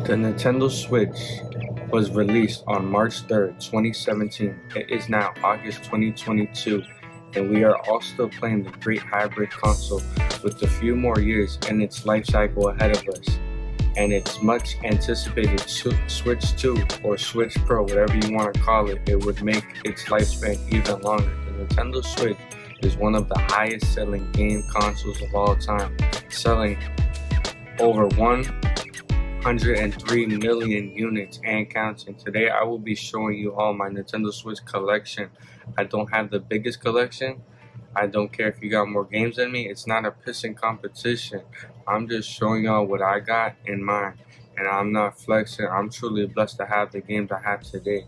The Nintendo Switch was released on March 3rd, 2017. It is now August 2022, and we are all still playing the great hybrid console with a few more years in its life cycle ahead of us. And its much anticipated Switch 2 or Switch Pro, whatever you want to call it, it would make its lifespan even longer. The Nintendo Switch is one of the highest selling game consoles of all time, selling over 103 million units and counting. Today I will be showing you all my Nintendo Switch collection. I don't have the biggest collection. I don't care if you got more games than me. It's not a pissing competition. I'm just showing y'all what I got in mine. And I'm not flexing. I'm truly blessed to have the games I have today.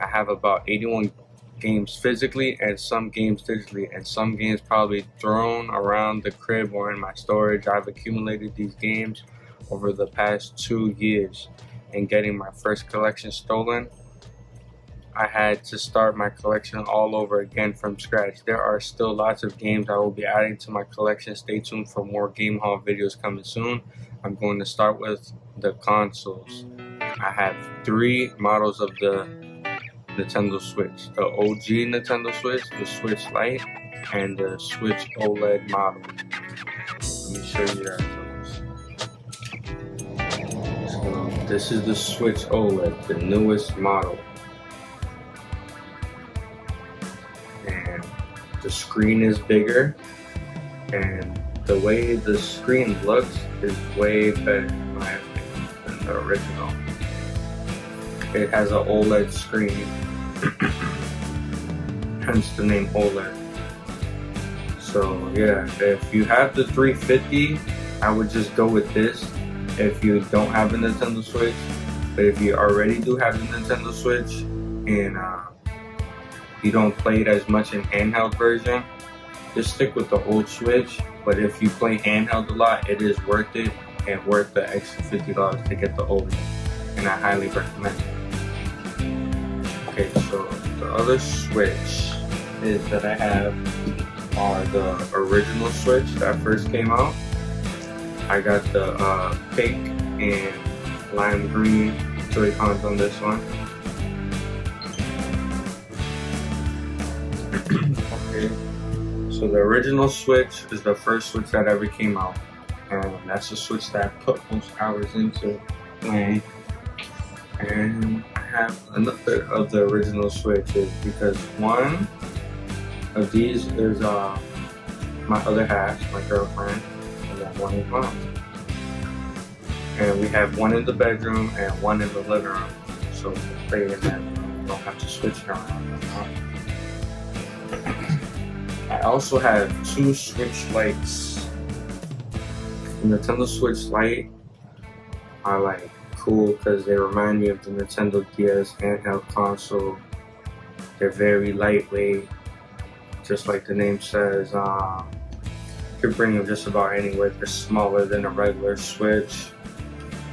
I have about 81 games physically and some games digitally, and some games probably thrown around the crib or in my storage. I've accumulated these games over the past 2 years, and getting my first collection stolen, I had to start my collection all over again from scratch. There are still lots of games I will be adding to my collection. Stay tuned for more game haul videos coming soon. I'm going to start with the consoles. I have 3 models of the Nintendo Switch: the OG Nintendo Switch, the Switch Lite, and the Switch OLED model. Let me show you guys those. So this is the Switch OLED, the newest model. And the screen is bigger, and the way the screen looks is way better in my opinion than the original. It has an OLED screen, hence the name OLED. So yeah, if you have the 350, I would just go with this if you don't have a Nintendo Switch. But if you already do have the Nintendo Switch and you don't play it as much in handheld version, just stick with the old Switch. But if you play handheld a lot, it is worth it and worth the extra $50 to get the OLED, and I highly recommend it. Okay, so the other Switch is that I have are the original Switch that first came out. I got the pink and lime green Joy-Cons on this one. Okay, so the original Switch is the first Switch that ever came out, and that's the Switch that I put most hours into playing. And I have another of the original Switches because one of these is my other half, my girlfriend, and then one is mine. And we have one in the bedroom and one in the living room, so we can play in that room. We don't have to switch it around. I also have 2 Switch Lites. The Nintendo Switch Lite are like cool because they remind me of the Nintendo DS handheld console. They're very lightweight, just like the name says. You can bring them just about anywhere. They're smaller than a regular Switch.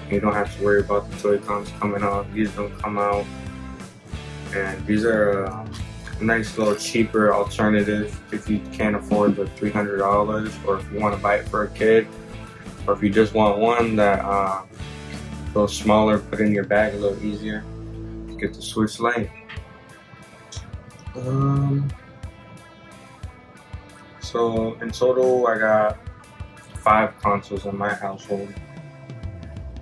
You don't have to worry about the Joy-Cons coming out. These don't come out. And these are a nice little cheaper alternative if you can't afford the $300, or if you want to buy it for a kid, or if you just want one that a little smaller, put in your bag a little easier. Get the Switch Lite. So in total, I got 5 consoles in my household.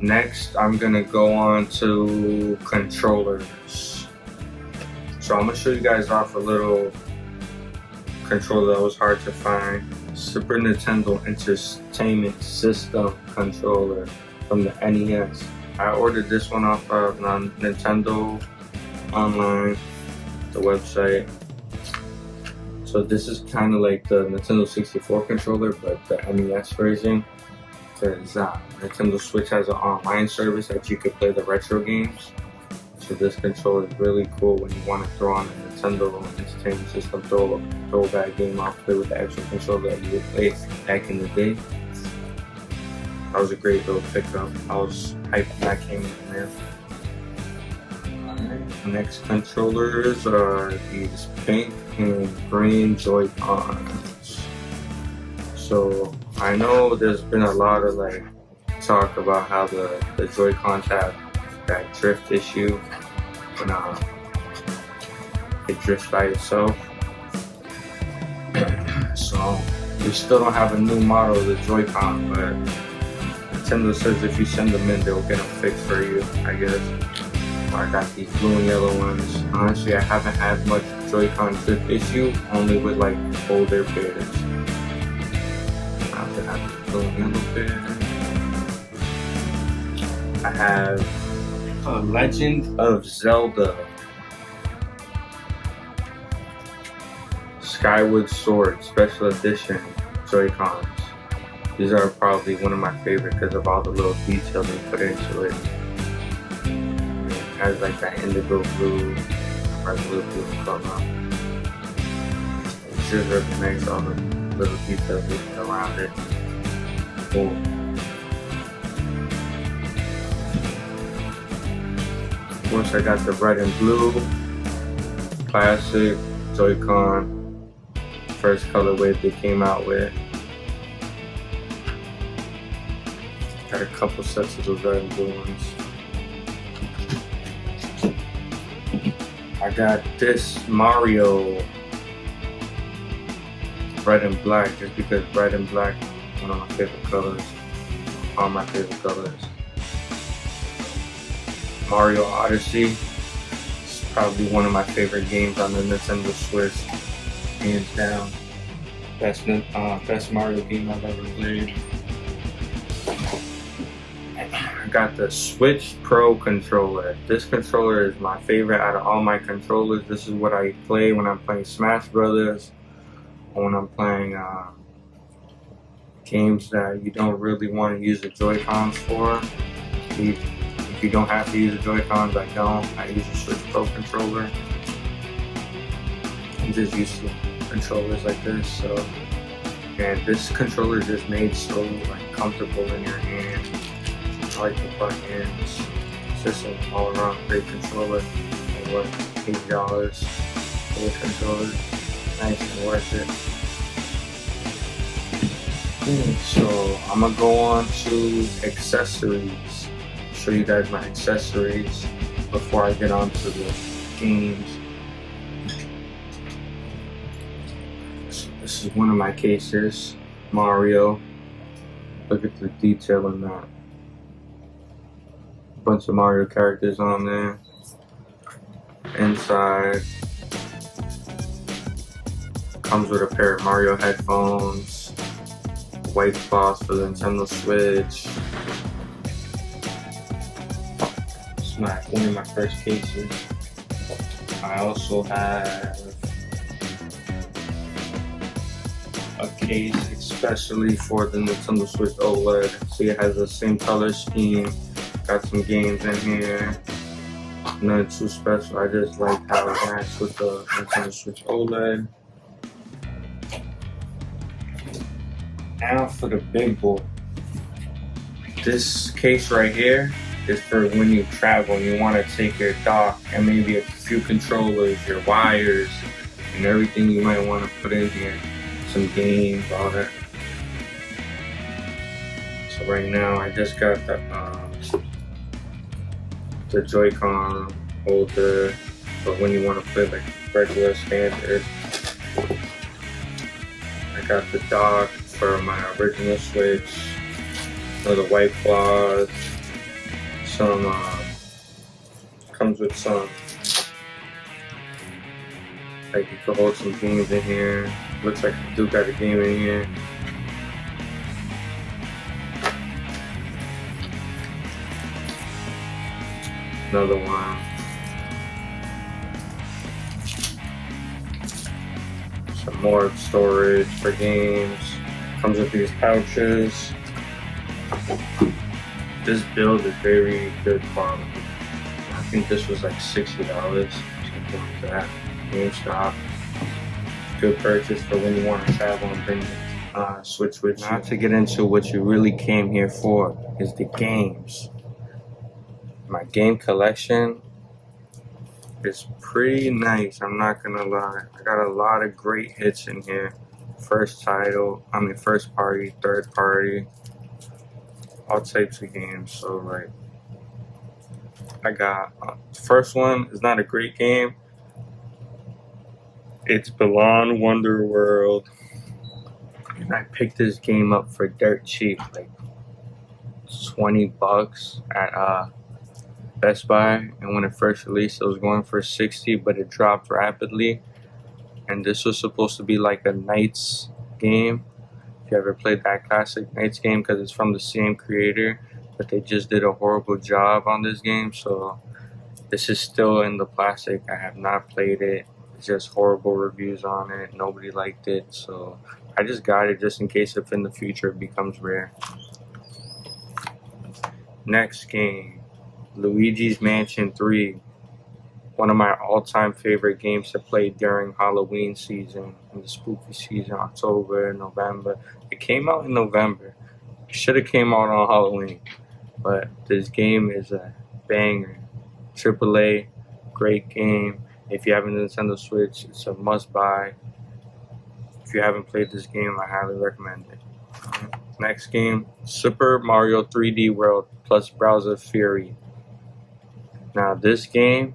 Next, I'm gonna go on to controllers. So I'm gonna show you guys off a little controller that was hard to find. Super Nintendo Entertainment System controller from the NES. I ordered this one off of Nintendo Online, the website. So this is kind of like the Nintendo 64 controller, but the NES version. Because Nintendo Switch has an online service that you could play the retro games. So this controller is really cool when you want to throw on a Nintendo Entertainment System throwback game off, play with the actual controller that you would play back in the day. That was a great little pickup. I was hyped when that came in there. Alright, next controllers are these pink and green Joy-Cons. So I know there's been a lot of talk about how the Joy-Cons have that drift issue when it drifts by itself. So we still don't have a new model of the Joy-Con, but Nintendo says if you send them in, they'll get them fixed for you, I guess. I got these blue and yellow ones. Honestly, I haven't had much Joy-Con drift issue, only with like older pairs. I have the blue and yellow pair. I have a Legend of Zelda Skyward Sword Special Edition Joy-Cons. These are probably one of my favorite because of all the little detail they put into it. It has like that indigo blue, regular blue color. It's just really nice, all the little details they put around it. Cool. Of course, I got the red and blue classic Joy-Con, first colorway they came out with. Got a couple sets of those red and blue ones. I got this Mario red and black just because red and black is one of my favorite colors. All my favorite colors. Mario Odyssey is probably one of my favorite games on the Nintendo Switch, hands down. Best Mario game I've ever played. I got the Switch Pro controller. This controller is my favorite out of all my controllers. This is what I play when I'm playing Smash Brothers, or when I'm playing games that you don't really want to use the Joy-Cons for. If you don't have to use the Joy-Cons, I don't. I use the Switch Pro controller. I'm just used to controllers like this, so. And this controller is just made so like comfortable in your hand. I like the buttons. It's just an all-around great controller. For what, $80 for the controller. Nice and worth it. So I'm gonna go on to accessories. Show you guys my accessories before I get on to the games. So this is one of my cases, Mario. Look at the detail in that. Bunch of Mario characters on there. Inside comes with a pair of Mario headphones, white cloth for the Nintendo Switch. It's one of my first cases. I also have a case especially for the Nintendo Switch OLED. See, it has the same color scheme. Got some games in here. Nothing too special. I just like how it matches with the Nintendo Switch OLED. Now for the big boy. This case right here is for when you travel and you want to take your dock and maybe a few controllers, your wires, and everything you might want to put in here. Some games, all that. So right now I just got the Joy-Con holder for when you want to play like regular standard. I got the dock for my original Switch, another white cloth, some comes with some, like you can hold some games in here. Looks like I do got a game in here. Another one. Some more storage for games. Comes with these pouches. This build is very good quality. I think this was like $60, something like that. GameStop. Good purchase for when you want to travel and bring the Switch with you. Now to get into what you really came here for is the games. My game collection is pretty nice, I'm not gonna lie. I got a lot of great hits in here. First party, third party, all types of games. So like, I got first one is not a great game. It's Balan Wonderworld. And I picked this game up for dirt cheap, like $20 at Best Buy. And when it first released, it was going for 60, but it dropped rapidly. And this was supposed to be like a Knights game. If you ever played that classic Knights game, because it's from the same creator, but they just did a horrible job on this game. So this is still in the plastic. I have not played it. It's just horrible reviews on it. Nobody liked it, so I just got it just in case if in the future it becomes rare. Next game, Luigi's Mansion 3. One of my all-time favorite games to play during Halloween season and the spooky season, October and November. It came out in November. It should have came out on Halloween, but this game is a banger. AAA, great game. If you have a Nintendo Switch, it's a must-buy. If you haven't played this game, I highly recommend it. Next game, Super Mario 3D World plus Bowser Fury. Now this game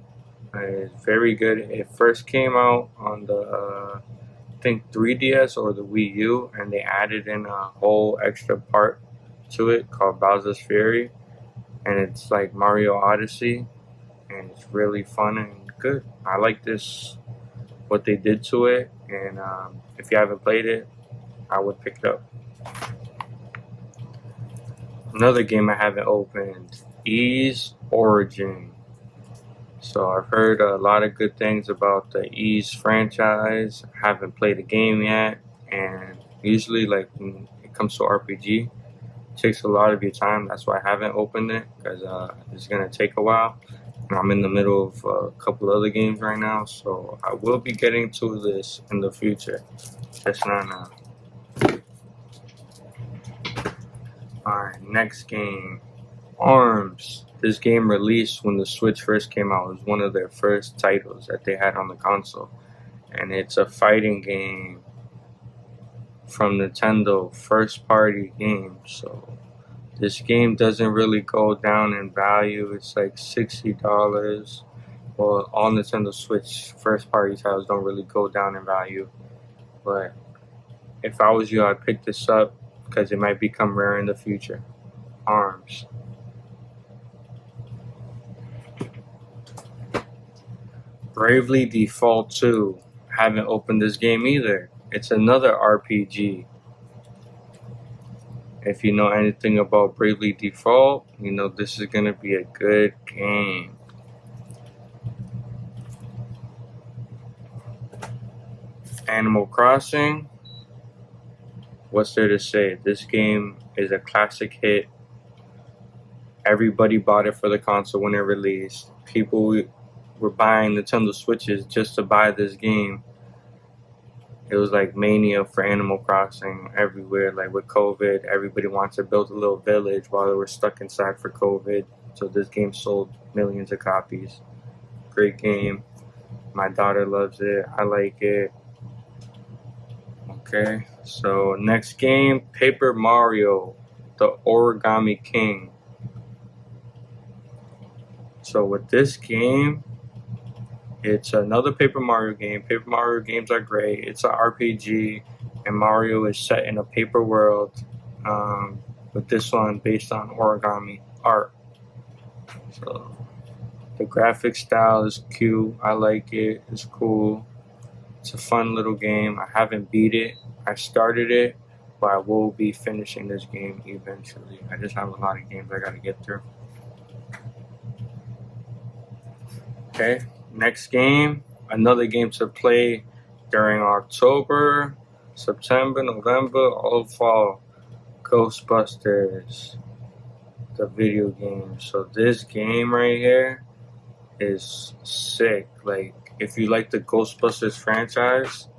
is very good. It first came out on the I think 3DS or the Wii U, and they added in a whole extra part to it called Bowser's Fury, and it's like Mario Odyssey, and it's really fun and good. I like this, what they did to it, and if you haven't played it, I would pick it up. Another game I haven't opened, Ys Origin. So I've heard a lot of good things about the Ys franchise. I haven't played the game yet, and usually like when it comes to RPG, it takes a lot of your time. That's why I haven't opened it, because it's gonna take a while. I'm in the middle of a couple other games right now, so I will be getting to this in the future. Just not now. Alright, next game. ARMS. This game released when the Switch first came out. It was one of their first titles that they had on the console. And it's a fighting game from Nintendo, first party game. So this game doesn't really go down in value. It's like $60. Well, all Nintendo Switch first party titles don't really go down in value. But if I was you, I'd pick this up because it might become rare in the future. ARMS. Bravely Default 2. Haven't opened this game either. It's another RPG. If you know anything about Bravely Default, you know this is going to be a good game. Animal Crossing. What's there to say? This game is a classic hit. Everybody bought it for the console when it released. People were buying Nintendo Switches just to buy this game. It was like mania for Animal Crossing everywhere. Like with COVID, everybody wants to build a little village while they were stuck inside for COVID. So this game sold millions of copies. Great game. My daughter loves it. I like it. Okay, so next game, Paper Mario, the Origami King. So with this game, it's another Paper Mario game. Paper Mario games are great. It's an RPG, and Mario is set in a paper world. With this one based on origami art. So the graphic style is cute. I like it. It's cool. It's a fun little game. I haven't beat it. I started it, but I will be finishing this game eventually. I just have a lot of games I gotta get through. Okay, next game. Another game to play during October, September, November, all fall. Ghostbusters, the video game. So this game right here is sick. Like, if you like the Ghostbusters franchise,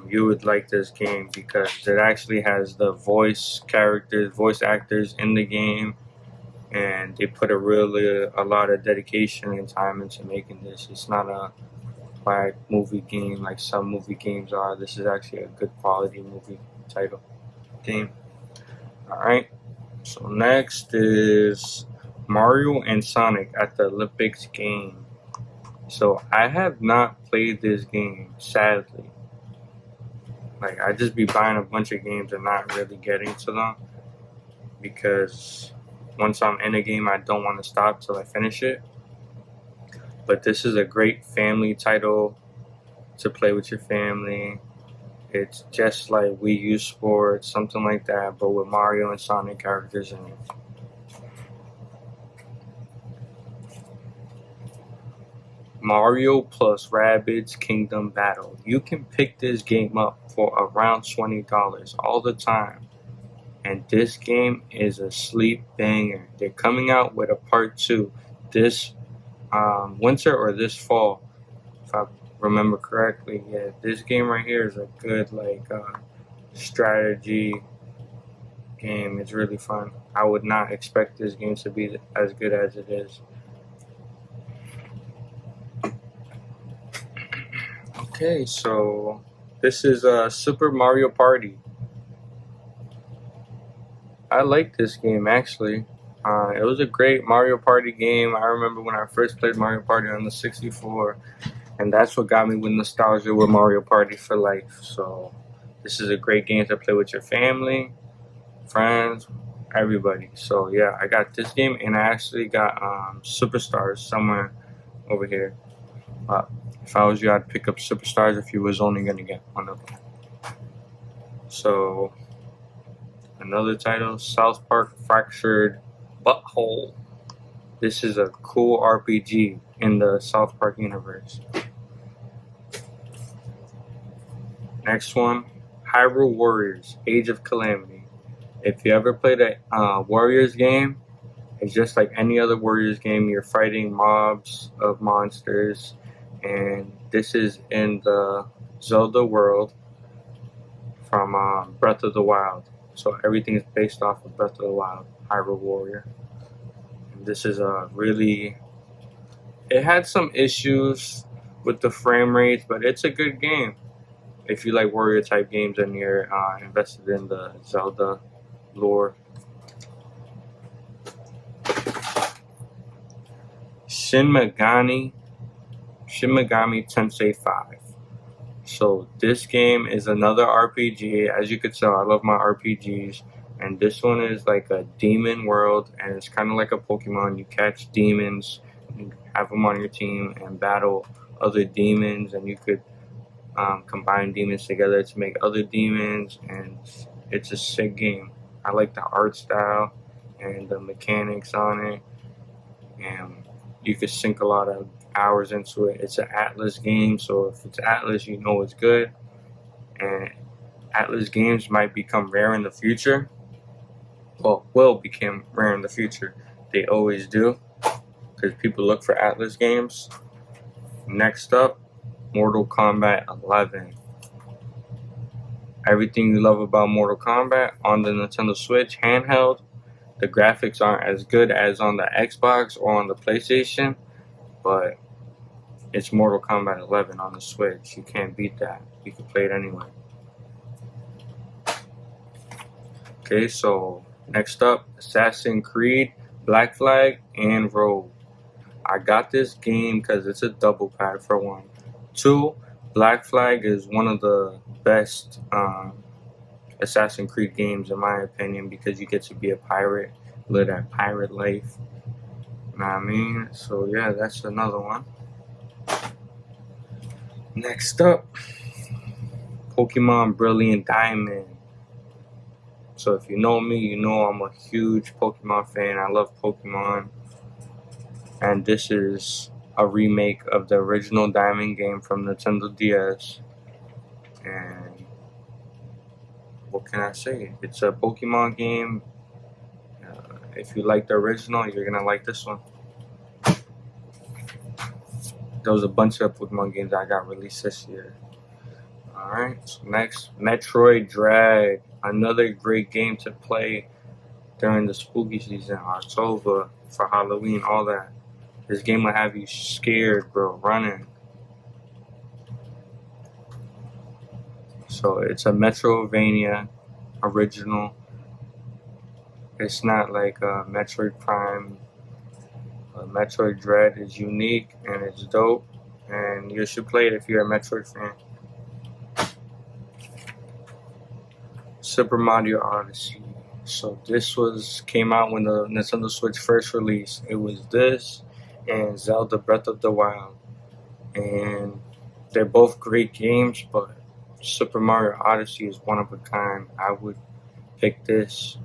you would like this game because it actually has the voice actors in the game, and they put a lot of dedication and time into making this. It's not a whack movie game like some movie games are. This is actually a good quality movie title game. Alright, so next is Mario and Sonic at the Olympics game. So I have not played this game, sadly. Like, I just be buying a bunch of games and not really getting to them because once I'm in a game, I don't want to stop till I finish it. But this is a great family title to play with your family. It's just like Wii U Sports, something like that, but with Mario and Sonic characters in it. Mario plus Rabbids Kingdom Battle. You can pick this game up for around $20 all the time. And this game is a sleep banger. They're coming out with a part 2 this winter or this fall, if I remember correctly. Yeah, this game right here is a good strategy game. It's really fun. I would not expect this game to be as good as it is. Okay, so this is Super Mario Party. I like this game actually. It was a great Mario Party game. I remember when I first played Mario Party on the 64, and that's what got me with nostalgia with Mario Party for life. So this is a great game to play with your family, friends, everybody. So yeah, I got this game, and I actually got Superstars somewhere over here. If I was you, I'd pick up Superstars if you was only gonna get one of them. So another title, South Park Fractured Butthole. This is a cool RPG in the South Park universe. Next one, Hyrule Warriors, Age of Calamity. If you ever played a Warriors game, it's just like any other Warriors game. You're fighting mobs of monsters, and this is in the Zelda world from Breath of the Wild. So everything is based off of Breath of the Wild, Hyrule Warrior. And this is a really... It had some issues with the frame rates, but it's a good game. If you like warrior type games and you're invested in the Zelda lore. Shin Megami Tensei 5. So this game is another RPG. As you could tell, I love my RPGs. And this one is like a demon world, and it's kind of like a Pokemon. You catch demons, you have them on your team, and battle other demons, and you could combine demons together to make other demons, and it's a sick game. I like the art style and the mechanics on it, and you could sink a lot of hours into it. It's an Atlas game, so if it's Atlas, you know it's good. And Atlas games might become rare in the future. Well, will become rare in the future. They always do, because people look for Atlas games. Next up, Mortal Kombat 11. Everything you love about Mortal Kombat on the Nintendo Switch handheld. The graphics aren't as good as on the Xbox or on the PlayStation, but it's Mortal Kombat 11 on the Switch. You can't beat that. You can play it anyway. Okay, so next up, Assassin's Creed, Black Flag, and Rogue. I got this game because it's a double pack for one. 2, Black Flag is one of the best Assassin's Creed games in my opinion, because you get to be a pirate, live that pirate life. You know what I mean? So yeah, that's another one. Next up, Pokemon Brilliant Diamond. So if you know me, you know I'm a huge Pokemon fan. I love Pokemon. And this is a remake of the original Diamond game from Nintendo DS. And what can I say? It's a Pokemon game. If you like the original, you're gonna like this one. There was a bunch of Pokemon games that got released this year. Alright, so next, Metroid Dread. Another great game to play during the spooky season, October, for Halloween, all that. This game will have you scared, bro, running. So it's a Metroidvania original. It's not like Metroid Prime Metroid Dread is unique and it's dope, and you should play it if you're a Metroid fan. Super Mario Odyssey. So this came out when the Nintendo Switch first released. It was this and Zelda Breath of the Wild, and they're both great games, but Super Mario Odyssey is one of a kind. I would pick this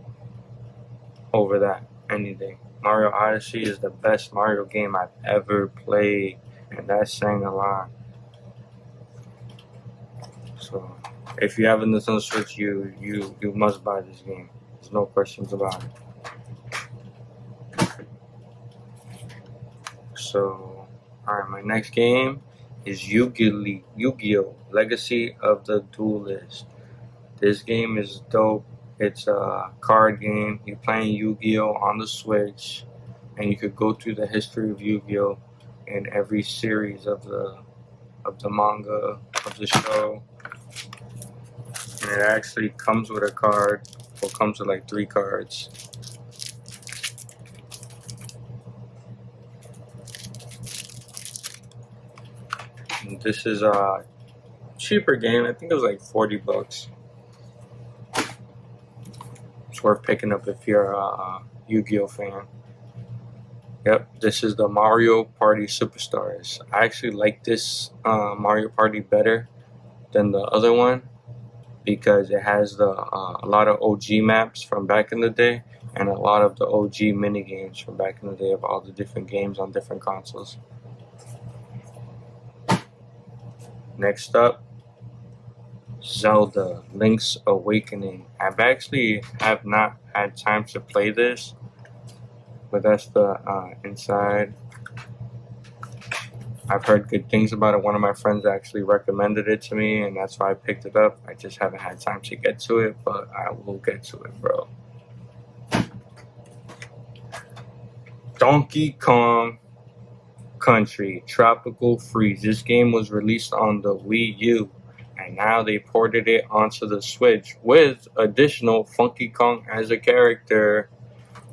over that any day. Mario Odyssey is the best Mario game I've ever played, and that's saying a lot. So if you have a Nintendo Switch, you must buy this game. There's no questions about it. So, alright, my next game is Yu-Gi-Oh! Legacy of the Duelist. This game is dope. It's a card game. You're playing Yu-Gi-Oh! On the Switch, and you could go through the history of Yu-Gi-Oh! In every series of the manga, of the show. And it actually comes with a card, or comes with like 3 cards. And this is a cheaper game. I think it was like $40. It's worth picking up if you're a Yu-Gi-Oh fan. Yep, this is the Mario Party Superstars. I actually like this Mario Party better than the other one, because it has a lot of OG maps from back in the day, and a lot of the OG mini games from back in the day of all the different games on different consoles. Next up, Zelda Link's Awakening. I've actually have not had time to play this, but that's the inside. I've heard good things about it. One of my friends actually recommended it to me, and that's why I picked it up. I just haven't had time to get to it, but I will get to it, bro. Donkey Kong Country Tropical Freeze. This game was released on the Wii U, and now they ported it onto the Switch with additional Funky Kong as a character.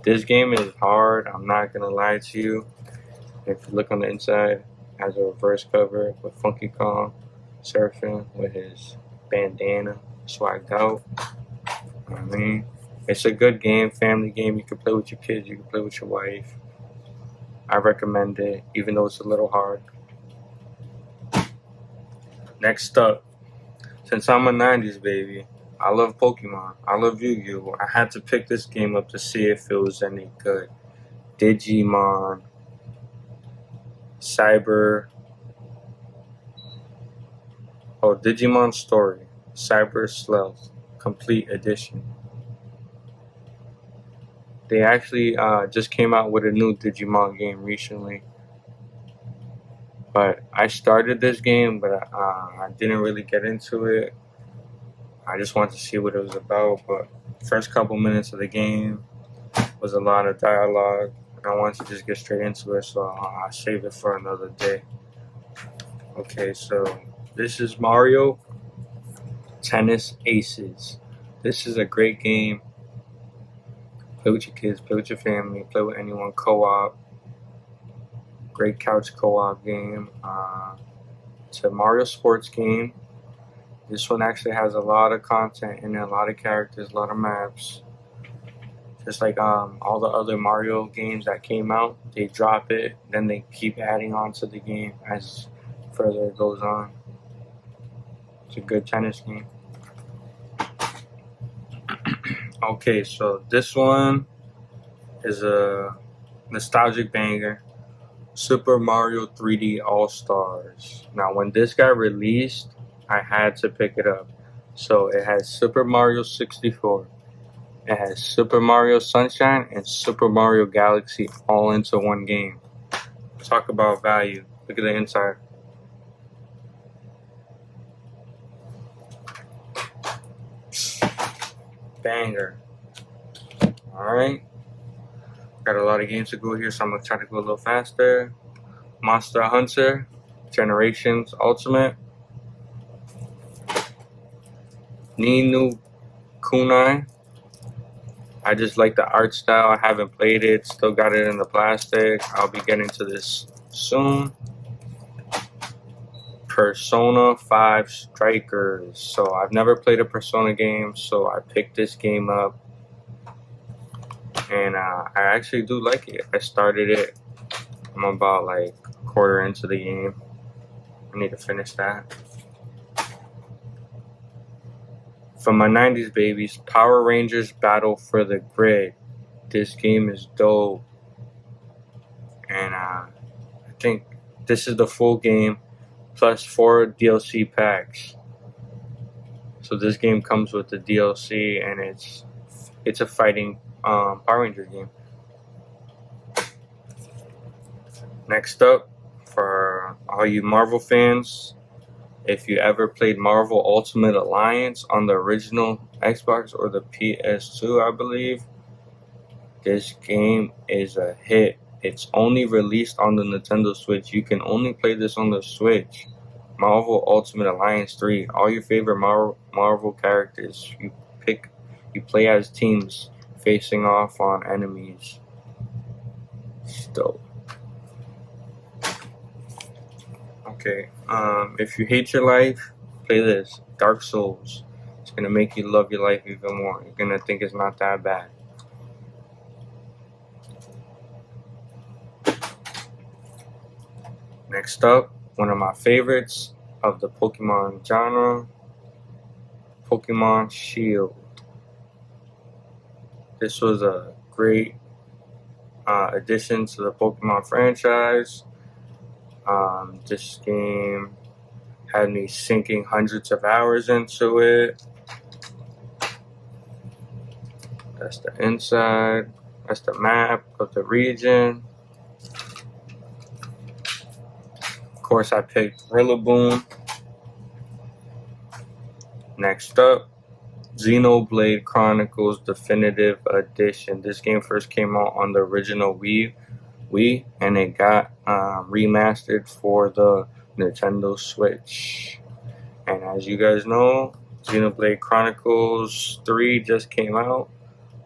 This game is hard, I'm not gonna lie to you. If you look on the inside, it has a reverse cover with Funky Kong surfing with his bandana swagged out. You know what I mean? It's a good game, family game. You can play with your kids, you can play with your wife. I recommend it, even though it's a little hard. Next up, since I'm a 90s baby, I love Pokemon. I love Yu-Gi-Oh! I had to pick this game up to see if it was any good. Digimon Digimon Story Cyber Sleuth Complete Edition. They actually just came out with a new Digimon game recently. But I started this game, but I didn't really get into it. I just wanted to see what it was about, but first couple minutes of the game was a lot of dialogue, and I wanted to just get straight into it, so I'll save it for another day. Okay, so this is Mario Tennis Aces. This is a great game. Play with your kids, play with your family, play with anyone, co-op. Great couch co-op game. It's a Mario sports game. This one actually has a lot of content in it, a lot of characters, a lot of maps. Just like all the other Mario games that came out, they drop it, then they keep adding on to the game as further it goes on. It's a good tennis game. Okay, so this one is a nostalgic banger. Super Mario 3D All-Stars. Now, when this got released, I had to pick it up. So it has Super Mario 64. It has Super Mario Sunshine and Super Mario Galaxy all into one game. Talk about value. Look at the inside. Banger. Alright. Got a lot of games to go here, so I'm going to try to go a little faster. Monster Hunter Generations Ultimate. Ni no Kunai. I just like the art style. I haven't played it. Still got it in the plastic. I'll be getting to this soon. Persona 5 Strikers. So I've never played a Persona game, so I picked this game up. And I actually do like it. I started it. I'm about like a quarter into the game. I need to finish that. For my 90s babies, Power Rangers Battle for the Grid. This game is dope. And I think this is the full game plus 4 DLC packs. So this game comes with the DLC, and it's a fighting Power Ranger game. Next up, for all you Marvel fans, if you ever played Marvel Ultimate Alliance on the original Xbox or the PS2, I believe, this game is a hit. It's only released on the Nintendo Switch. You can only play this on the Switch. Marvel Ultimate Alliance 3. All your favorite Marvel characters. You play as teams facing off on enemies. It's dope. Okay, if you hate your life, play this. Dark Souls. It's gonna make you love your life even more. You're gonna think it's not that bad. Next up, one of my favorites of the Pokemon genre, Pokemon Shield. This was a great addition to the Pokemon franchise. This game had me sinking hundreds of hours into it. That's the inside. That's the map of the region. Of course, I picked Rillaboom. Next up, Xenoblade Chronicles Definitive Edition. This game first came out on the original Wii, and it got remastered for the Nintendo Switch. And as you guys know, Xenoblade Chronicles 3 just came out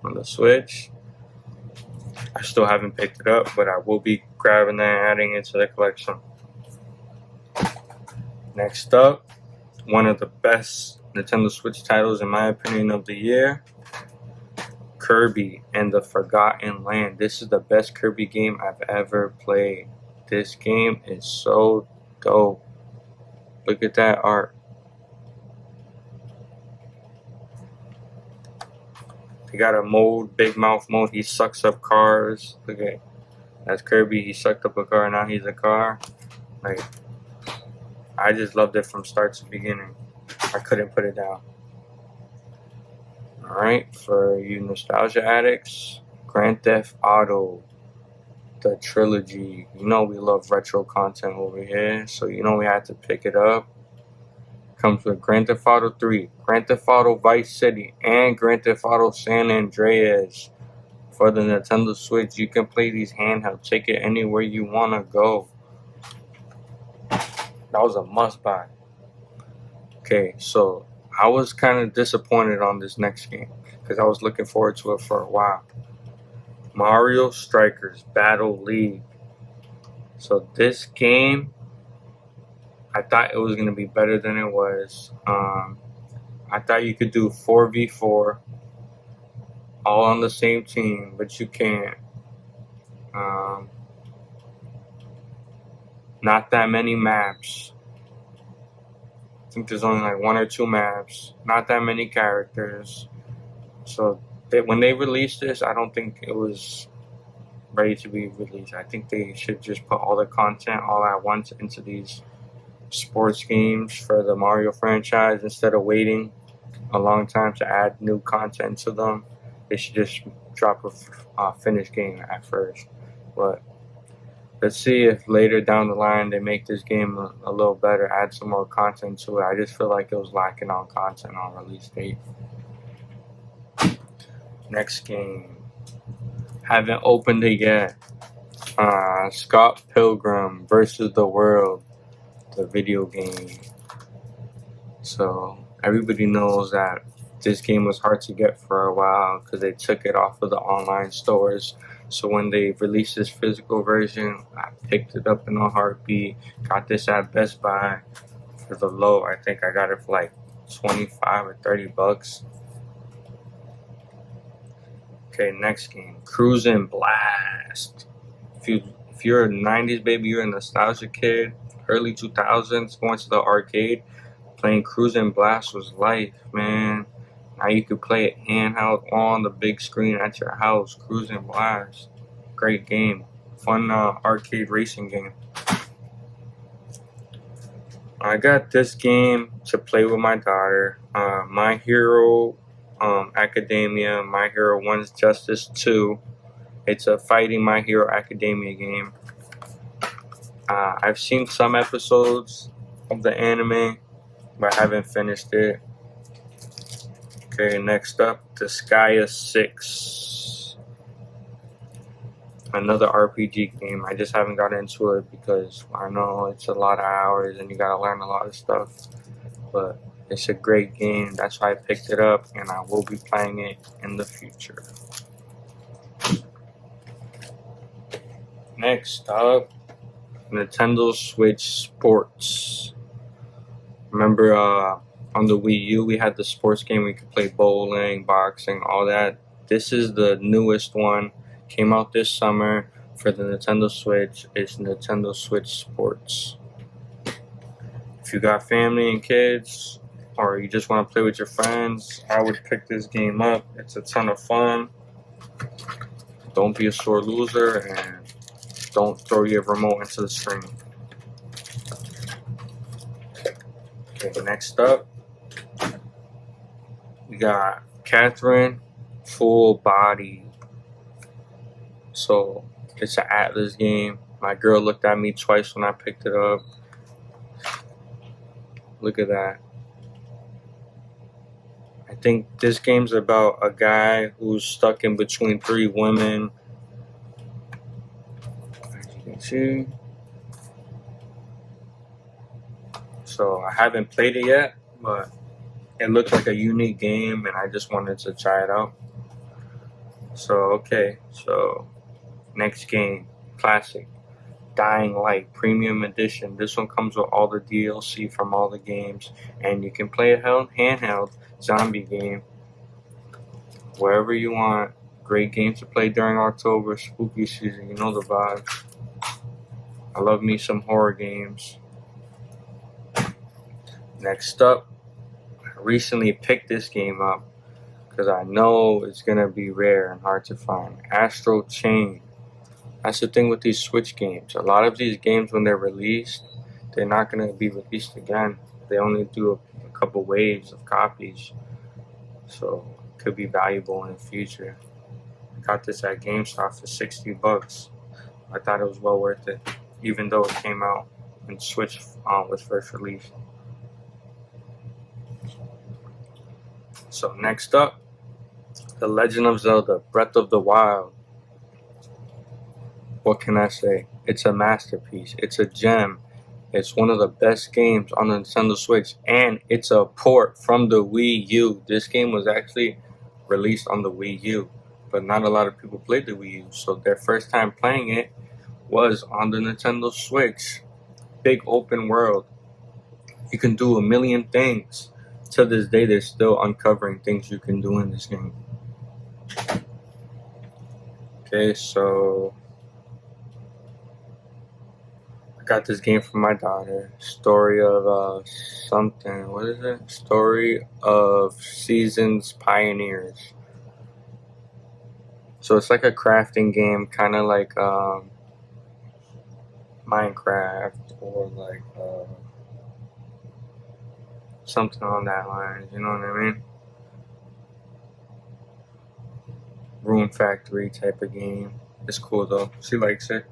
on the Switch. I still haven't picked it up, but I will be grabbing that and adding it to the collection. Next up, one of the best Nintendo Switch titles in my opinion of the year, Kirby and the Forgotten Land. This is the best Kirby game I've ever played. This game is so dope. Look at that art. He got a mode, big mouth mode. He sucks up cars. Look at, that's Kirby. He sucked up a car. Now he's a car. Like, I just loved it from start to beginning. I couldn't put it down. Alright, for you nostalgia addicts, Grand Theft Auto, the trilogy. You know we love retro content over here, so you know we had to pick it up. Comes with Grand Theft Auto 3, Grand Theft Auto Vice City, and Grand Theft Auto San Andreas. For the Nintendo Switch, you can play these handheld. Take it anywhere you want to go. That was a must-buy. Okay, so I was kind of disappointed on this next game because I was looking forward to it for a while. Mario Strikers Battle League. So this game, I thought it was going to be better than it was. I thought you could do 4v4 all on the same team, but you can't. Not that many maps. I think there's only like 1 or 2 maps. Not that many characters. So when they released this, I don't think it was ready to be released. I think they should just put all the content all at once into these sports games for the Mario franchise instead of waiting a long time to add new content to them. They should just drop a finished game at first. But let's see if later down the line they make this game a little better, add some more content to it. I just feel like it was lacking on content on release date. Next game. Haven't opened it yet. Scott Pilgrim versus the World, the video game. So everybody knows that this game was hard to get for a while because they took it off of the online stores. So when they released this physical version, I picked it up in a heartbeat. Got this at Best Buy for the low. I think I got it for like 25 or 30 bucks. Okay, next game, Cruisin' Blast. If you're a 90s baby, you're a nostalgia kid, early 2000s, going to the arcade, playing Cruisin' Blast was life, man. Now you could play it handheld on the big screen at your house. Cruisin' Blast, great game, fun arcade racing game. I got this game to play with my daughter. My Hero Academia, My Hero One's Justice 2. It's a fighting My Hero Academia game. I've seen some episodes of the anime, but I haven't finished it. Okay, next up, Disgaea 6. Another RPG game. I just haven't got into it because I know it's a lot of hours and you gotta learn a lot of stuff. But it's a great game. That's why I picked it up, and I will be playing it in the future. Next up, Nintendo Switch Sports. Remember on the Wii U we had the sports game. We could play bowling, boxing, all that. This is the newest one. Came out this summer for the Nintendo Switch. It's Nintendo Switch Sports. If you got family and kids, or you just want to play with your friends, I would pick this game up. It's a ton of fun. Don't be a sore loser, and don't throw your remote into the screen. Okay, next up, we got Catherine Full Body. So it's an Atlas game. My girl looked at me twice when I picked it up. Look at that. I think this game's about a guy who's stuck in between 3 women. As you can see. So I haven't played it yet, but it looks like a unique game and I just wanted to try it out. So okay, so next game, classic, Dying Light Premium Edition. This one comes with all the DLC from all the games, and you can play a handheld zombie game wherever you want. Great game to play during October, spooky season. You know the vibe. I love me some horror games. Next up, I recently picked this game up because I know it's gonna be rare and hard to find. Astral Chain. That's the thing with these Switch games. A lot of these games, when they're released, they're not going to be released again. They only do a couple waves of copies. So it could be valuable in the future. I got this at GameStop for 60 bucks. I thought it was well worth it, even though it came out when Switch was first released. So next up, The Legend of Zelda Breath of the Wild. What can I say? It's a masterpiece. It's a gem. It's one of the best games on the Nintendo Switch, and it's a port from the Wii U. This game was actually released on the Wii U, but not a lot of people played the Wii U, so their first time playing it was on the Nintendo Switch. Big open world. You can do a million things. To this day, they're still uncovering things you can do in this game. Okay, so I got this game for my daughter. Story of something. What is it? Story of Seasons Pioneers. So it's like a crafting game, kind of like Minecraft or like something on that line. You know what I mean? Room Factory type of game. It's cool though. She likes it.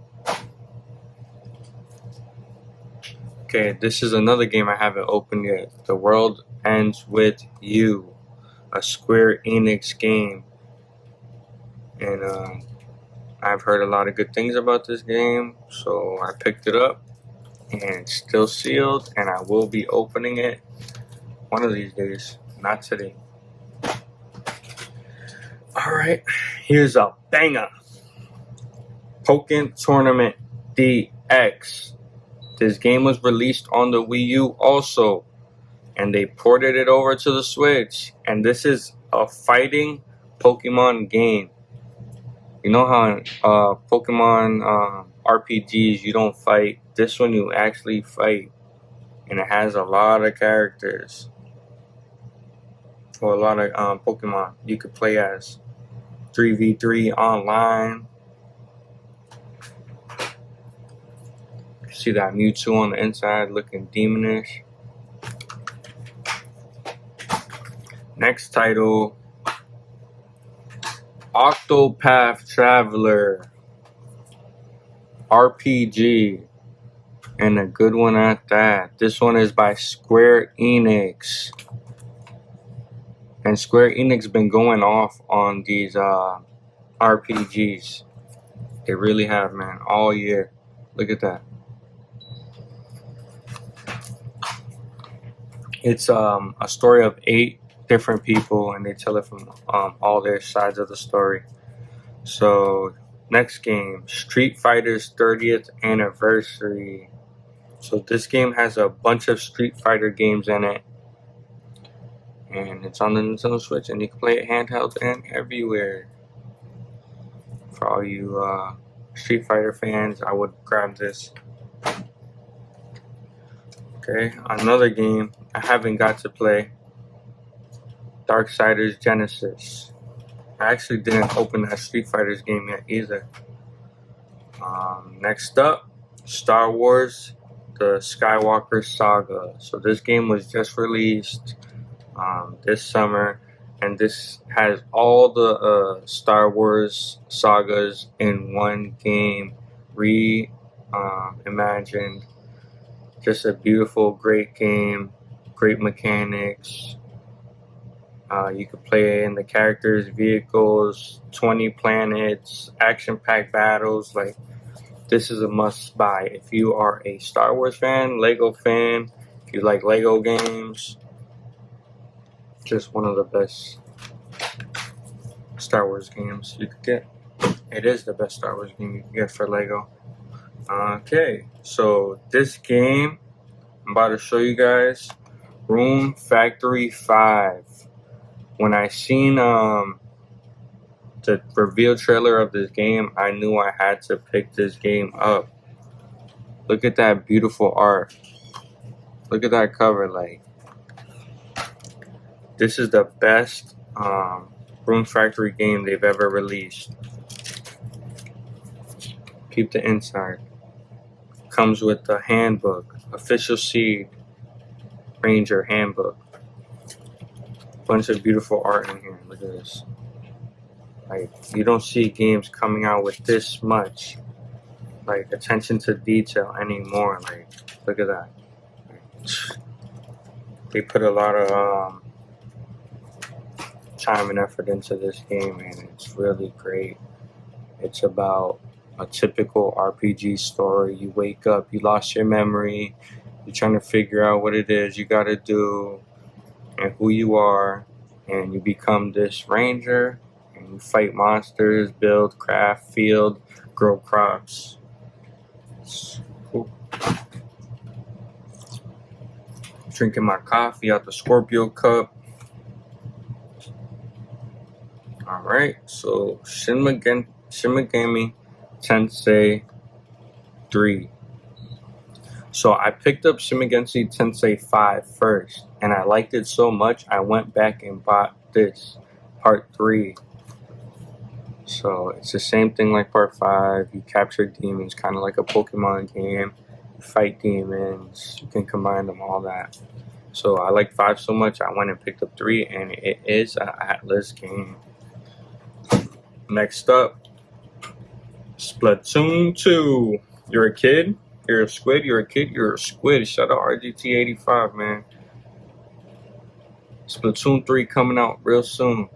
Okay, this is another game I haven't opened yet. The World Ends With You, a Square Enix game. And I've heard a lot of good things about this game, so I picked it up. And it's still sealed, and I will be opening it one of these days. Not today. Alright, here's a banger. Pokken Tournament DX. This game was released on the Wii U also, and they ported it over to the Switch. And this is a fighting Pokemon game. You know how in Pokemon RPGs you don't fight? This one you actually fight. And it has a lot of characters. Or a lot of Pokemon you could play as. 3v3 online. See that Mewtwo on the inside looking demonish. Next title, Octopath Traveler RPG, and a good one at that. This one is by Square Enix, and Square Enix been going off on these RPGs. They really have, man, all year. Look at that. It's a story of 8 different people, and they tell it from all their sides of the story. So next game, Street Fighter's 30th anniversary. So this game has a bunch of Street Fighter games in it, and it's on the Nintendo Switch, and you can play it handheld and everywhere. For all you Street Fighter fans, I would grab this. Okay, another game I haven't got to play, Darksiders Genesis. I actually didn't open that Street Fighters game yet either. Next up, Star Wars, the Skywalker Saga. So this game was just released this summer, and this has all the Star Wars sagas in one game, reimagined. Just a beautiful, great game, great mechanics. You can play in the characters, vehicles, 20 planets, action-packed battles. Like, this is a must-buy. If you are a Star Wars fan, Lego fan, if you like Lego games, just one of the best Star Wars games you could get. It is the best Star Wars game you can get for Lego. Okay, so this game I'm about to show you guys, Rune Factory 5. When I seen the reveal trailer of this game, I knew I had to pick this game up. Look at that beautiful art. Look at that cover. Like, this is the best Rune Factory game they've ever released. Keep the inside. Comes with the handbook, official Seed Ranger handbook. Bunch of beautiful art in here. Look at this. Like, you don't see games coming out with this much like attention to detail anymore. Like, look at that. They put a lot of time and effort into this game, and it's really great. It's about a typical RPG story. You wake up, you lost your memory, you're trying to figure out what it is you gotta do and who you are, and you become this ranger, and you fight monsters, build, craft, field, grow crops. It's cool. Drinking my coffee out the Scorpio cup. Alright, so Shin Megami Tensei 3. So I picked up Shin Megami Tensei 5 first, and I liked it so much I went back and bought this part 3. So it's the same thing like part 5. You capture demons, kind of like a Pokemon game. You fight demons, you can combine them, all that. So I like 5 so much I went and picked up 3, and it is an Atlas game. Next up, Splatoon 2. You're a kid? You're a squid? You're a kid? You're a squid. Shout out RGT85, man. Splatoon 3 coming out real soon.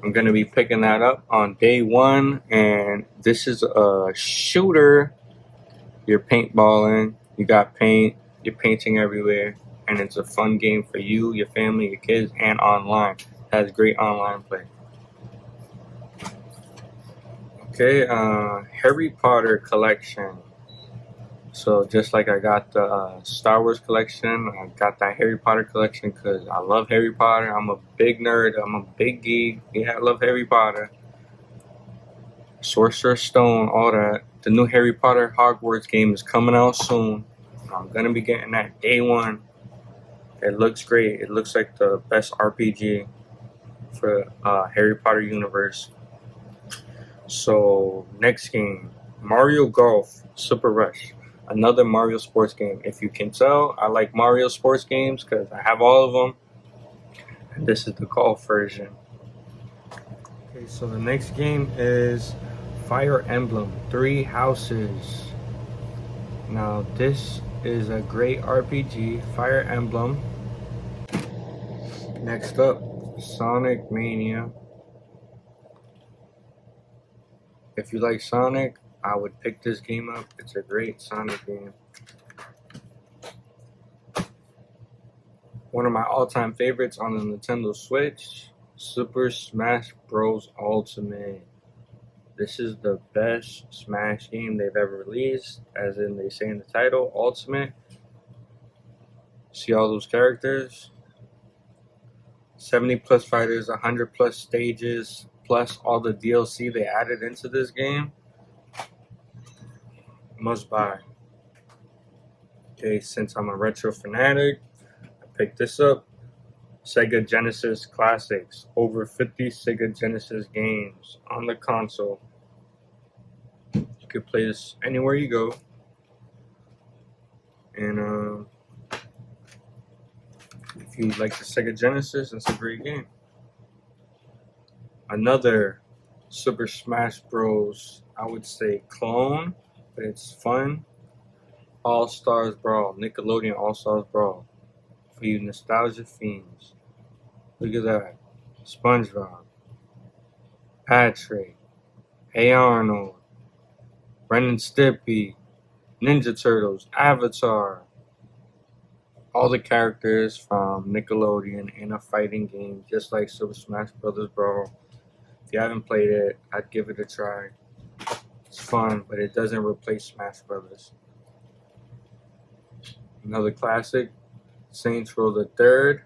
I'm going to be picking that up on day 1. And this is a shooter. You're paintballing. You got paint. You're painting everywhere. And it's a fun game for you, your family, your kids, and online. It has great online play. Okay, Harry Potter collection. So just like I got the Star Wars collection, I got that Harry Potter collection because I love Harry Potter. I'm a big nerd. I'm a big geek. Yeah, I love Harry Potter. Sorcerer's Stone, all that. The new Harry Potter Hogwarts game is coming out soon. I'm gonna be getting that day one. It looks great. It looks like the best RPG for Harry Potter universe. So next game, Mario Golf Super Rush, another Mario sports game. If you can tell, I like Mario sports games because I have all of them. And this is the golf version. Okay, so the next game is Fire Emblem Three Houses. Now this is a great RPG, Fire Emblem. Next up, Sonic Mania. If you like Sonic, I would pick this game up. It's a great Sonic game. One of my all-time favorites on the Nintendo Switch, Super Smash Bros. Ultimate. This is the best Smash game they've ever released, as in they say in the title, Ultimate. See all those characters? 70 plus fighters, 100 plus stages, plus all the DLC they added into this game. Must buy. Okay, since I'm a retro fanatic, I picked this up. Sega Genesis Classics. Over 50 Sega Genesis games on the console. You could play this anywhere you go. And if you like the Sega Genesis, it's a great game. Another Super Smash Bros. I would say clone, but it's fun. All Stars Brawl, Nickelodeon All Stars Brawl. For you nostalgia fiends. Look at that. SpongeBob, Patrick, Hey Arnold, Ren and Stimpy, Ninja Turtles, Avatar. All the characters from Nickelodeon in a fighting game, just like Super Smash Bros. Brawl. If you haven't played it, I'd give it a try. It's fun, but it doesn't replace Smash Brothers. Another classic, Saints Row the Third.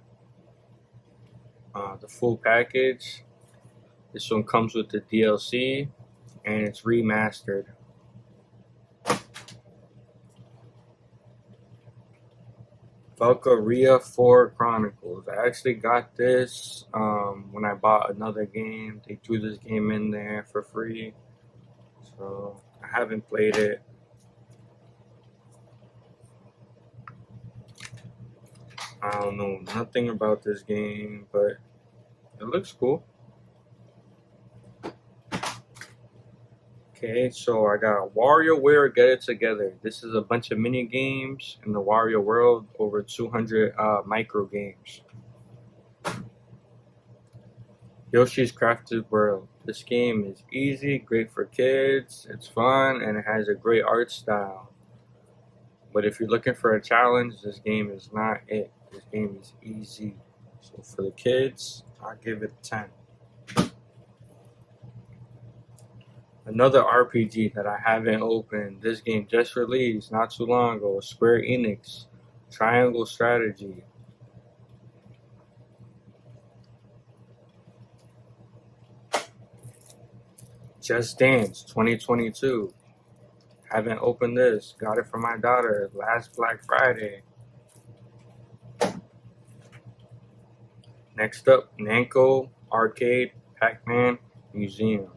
The full package. This one comes with the DLC, and it's remastered. Valkyria 4 Chronicles. I actually got this when I bought another game. They threw this game in there for free. So I haven't played it. I don't know nothing about this game, but it looks cool. Okay, so I got WarioWare Get It Together. This is a bunch of mini games in the Wario world, over 200 micro games. Yoshi's Crafted World. This game is easy, great for kids, it's fun, and it has a great art style. But if you're looking for a challenge, this game is not it. This game is easy. So for the kids, I'll give it 10. Another RPG that I haven't opened. This game just released not too long ago. Square Enix. Triangle Strategy. Just Dance 2022. Haven't opened this. Got it for my daughter last Black Friday. Next up, Namco Arcade Pac-Man Museum.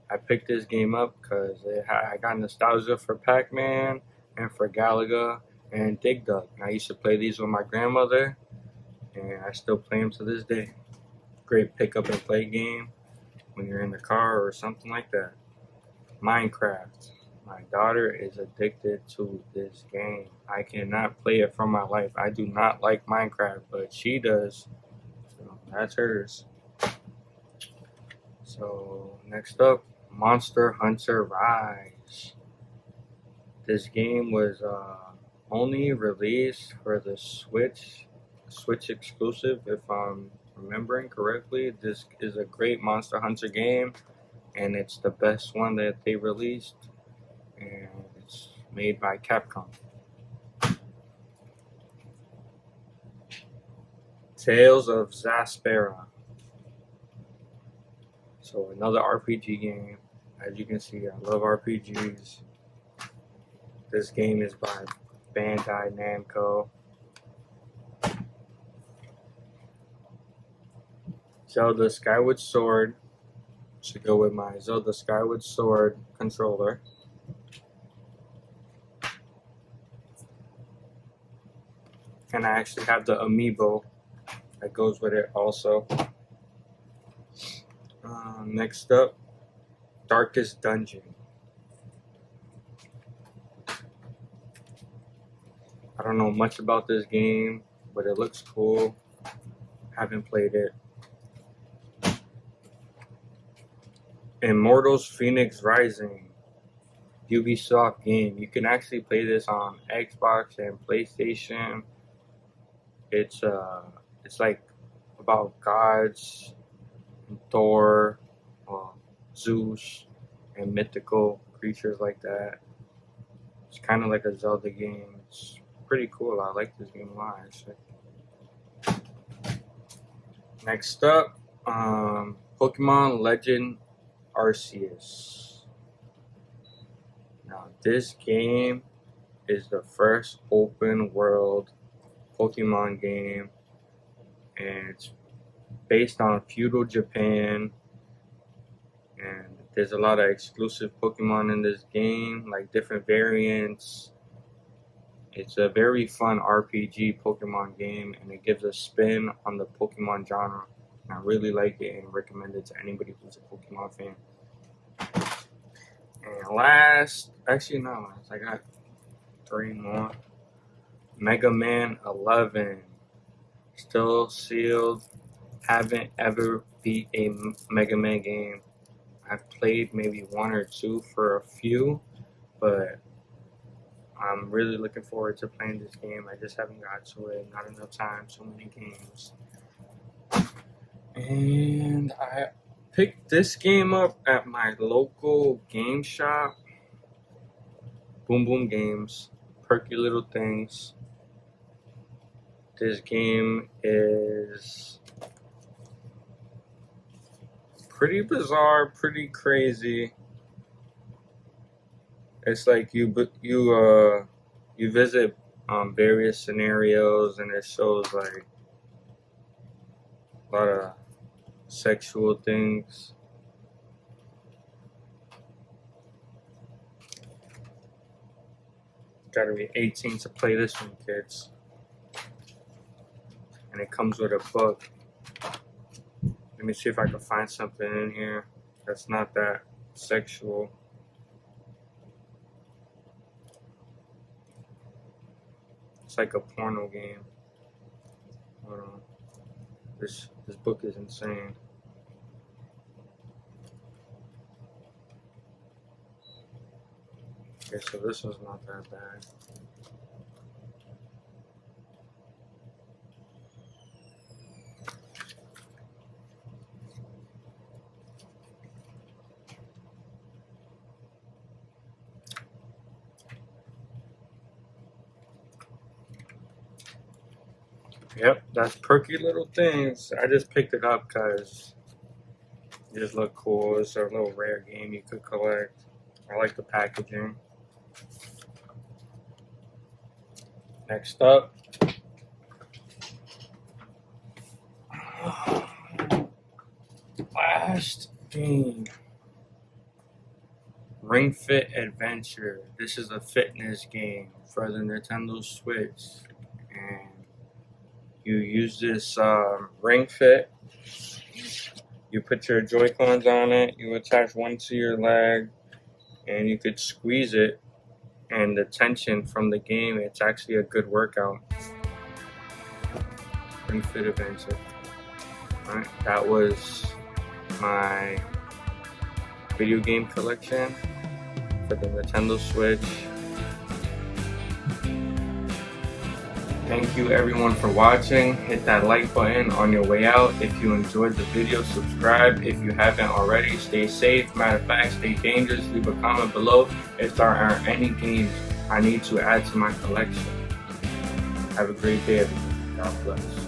I picked this game up because I got nostalgia for Pac-Man and for Galaga and Dig Dug. I used to play these with my grandmother, and I still play them to this day. Great pick up and play game when you're in the car or something like that. Minecraft. My daughter is addicted to this game. I cannot play it for my life. I do not like Minecraft, but she does. So that's hers. So next up, Monster Hunter Rise. This game was only released for the Switch exclusive, if I'm remembering correctly. This is a great Monster Hunter game. and it's the best one that they released, and it's made by Capcom. Tales of Zaspera. So another RPG game. As you can see, I love RPGs. This game is by Bandai Namco. Zelda Skyward Sword. Should go with my Zelda Skyward Sword controller. And I actually have the amiibo that goes with it also. Next up, Darkest Dungeon. I don't know much about this game, but it looks cool. Haven't played it. Immortals Phoenix Rising. Ubisoft game. You can actually play this on Xbox and PlayStation. It's like about gods, and Thor, Zeus, and mythical creatures like that. It's kind of like a Zelda game. It's pretty cool. I like this game a lot, actually. Next up, Pokemon Legend Arceus. Now, this game is the first open world Pokemon game, and it's based on feudal Japan, and there's a lot of exclusive Pokemon in this game, like different variants. It's a very fun RPG Pokemon game, and it gives a spin on the Pokemon genre. I really like it and recommend it to anybody who's a Pokemon fan. And last, actually no, I got 3 more. Mega Man 11. Still sealed. Haven't ever beat a Mega Man game. I've played maybe 1 or 2 for a few, but I'm really looking forward to playing this game. I just haven't got to it. Not enough time, so many games. And I picked this game up at my local game shop. Boom Boom Games. Perky Little Things. This game is pretty bizarre, pretty crazy. It's like you visit various scenarios, and it shows like a lot of sexual things. Gotta be 18 to play this one, kids. And it comes with a book. Let me see if I can find something in here that's not that sexual. It's like a porno game. Hold on. This book is insane. Okay, so this one's not that bad. Yep, that's Perky Little Things. I just picked it up because it just looked cool. It's a little rare game you could collect. I like the packaging. Next up, last game, Ring Fit Adventure. This is a fitness game for the Nintendo Switch, and you use this Ring Fit. You put your Joy-Cons on it. You attach one to your leg, and you could squeeze it. And the tension from the game, it's actually a good workout. Ring Fit Adventure. Alright, that was my video game collection for the Nintendo Switch. Thank you everyone for watching. Hit that like button on your way out. If you enjoyed the video, subscribe. If you haven't already, stay safe. Matter of fact, stay dangerous. Leave a comment below if there are any games I need to add to my collection. Have a great day, everyone. God bless.